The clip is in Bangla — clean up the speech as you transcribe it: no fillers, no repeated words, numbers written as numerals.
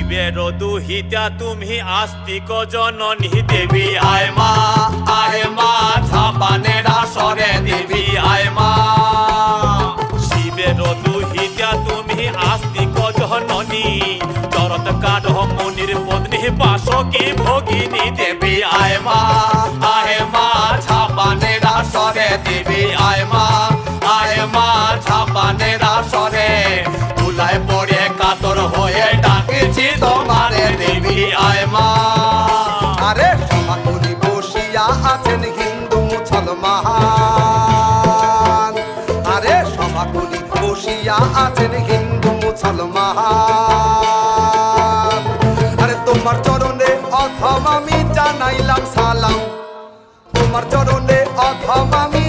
শিবের দুহিতা তুমি আস্তিক জননী দেবী আয় মা ঝাপানের আসরে দেবী আয় মা। শিবের দুহিতা তুমি আস্তিক জননী চরত কাঠ মুনির পত্নী বাসকি ভগিনী দেবী আয় মা ঝাপানের আসরে দেবী আয় মা ঝাপানের আসরে তুলায় পড়ে কাতর হয়ে ডাকেছি তোমারে দেবী আয় মা। আরে সমাকুলি বসিয়া আছেন হিন্দু মুসলমান, আরে সমাকুলি বসিয়া আছেন হিন্দু মুসলমান। আরে তোমার চরণে অথম আমি জানাইলাম সালাম, তোমার চরণে অথম আমি